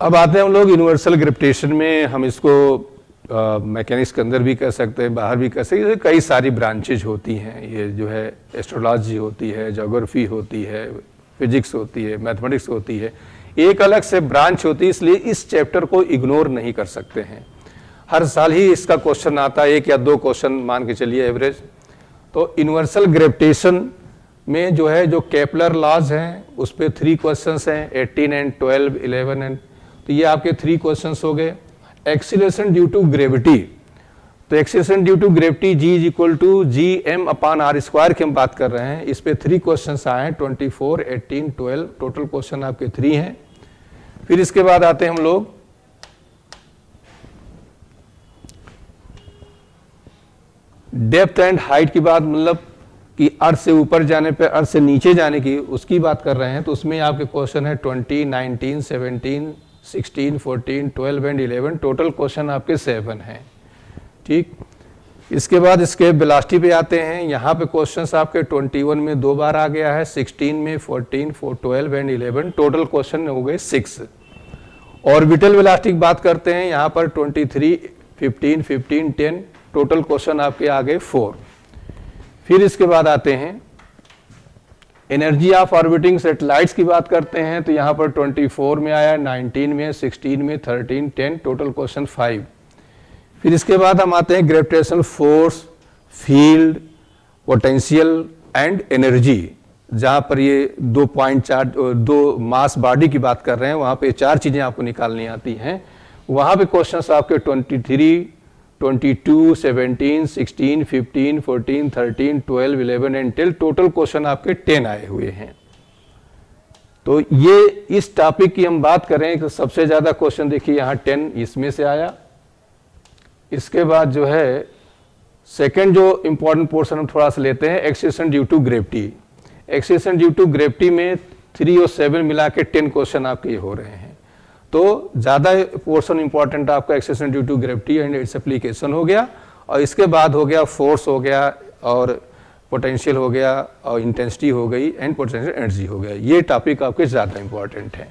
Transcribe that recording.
अब आते हैं हम लोग यूनिवर्सल ग्रेविटेशन में। हम इसको मैकेनिक्स के अंदर भी कह सकते हैं, बाहर भी कह सकते हैं। कई सारी ब्रांचेज होती हैं। ये जो है एस्ट्रोलॉजी होती है, ज्योग्राफी होती है, फिजिक्स होती है, मैथमेटिक्स होती है, एक अलग से ब्रांच होती है। इसलिए इस चैप्टर को इग्नोर नहीं कर सकते हैं। हर साल ही इसका क्वेश्चन आता है, 1 या 2 क्वेश्चन मान के चलिए एवरेज। तो यूनिवर्सल ग्रेविटेशन में जो है जो केपलर लॉज हैं उस पर 3 क्वेश्चंस हैं, 18 एंड 12, 11 एंड, तो ये आपके 3 क्वेश्चंस हो गए। एक्सीलरेशन ड्यू टू ग्रेविटी, तो acceleration due to gravity G is equal to Gm/r² की हम बात कर रहे हैं। इस पे 3 क्वेश्चंस आए हैं, 24, 18, 12, टोटल क्वेश्चन आपके 3 हैं। फिर इसके बाद आते हैं हम लोग डेप्थ एंड हाइट की बात, मतलब कि अर्थ से ऊपर जाने पे अर्थ से नीचे जाने की, उसकी बात कर रहे हैं। तो उसमें आपके क्वेश्चन है 20, 19, 17, 16, 14, 12 एंड 11, टोटल क्वेश्चन आपके 7 हैं। ठीक, इसके बाद इसके वेलोसिटी पे आते हैं। यहाँ पे क्वेश्चंस आपके 21 में 2 बार आ गया है, 16 में, 14, 12 एंड 11, टोटल क्वेश्चन हो गए 6। ऑर्बिटल वेलोसिटी की बात करते हैं, यहाँ पर 23, 15, 15, 10, टोटल क्वेश्चन आपके आ गए 4। फिर इसके बाद आते हैं एनर्जी ऑफ ऑर्बिटिंग सैटेलाइट्स की बात करते हैं। तो यहाँ पर 24 में आया, 19 में, 16 में, 13, 10, टोटल क्वेश्चन 5। फिर इसके बाद हम आते हैं gravitational force, field, potential and energy, जहाँ पर ये 2 मास बॉडी की बात कर रहे हैं, वहाँ पे 4 चीज़ें आपको निकालनी आती हैं। वहाँ पे क्वेश्चंस आपके 23, 22, 17, 16, 15, 14, 13, 12, 11 एंड 10, टोटल क्वेश्चन आपके 10 आए हुए हैं। तो ये इस टॉपिक की हम बात करें तो सबसे ज़्यादा क्वेश्चन देखिए यहाँ 10 इसमें से आया। इसके बाद जो है सेकंड जो इंपॉर्टेंट पोर्शन हम थोड़ा सा लेते हैं, acceleration due to gravity. Acceleration due to gravity में 3 और 7 मिला के 10 क्वेश्चन आपके हो रहे हैं। तो ज़्यादा पोर्शन इंपॉर्टेंट आपका acceleration due to gravity and its application हो गया, और इसके बाद हो गया फोर्स हो गया, और पोटेंशियल हो गया, और इंटेंसिटी हो गई, एंड पोटेंशियल एनर्जी हो गया। ये टॉपिक आपके ज़्यादा इंपॉर्टेंट है।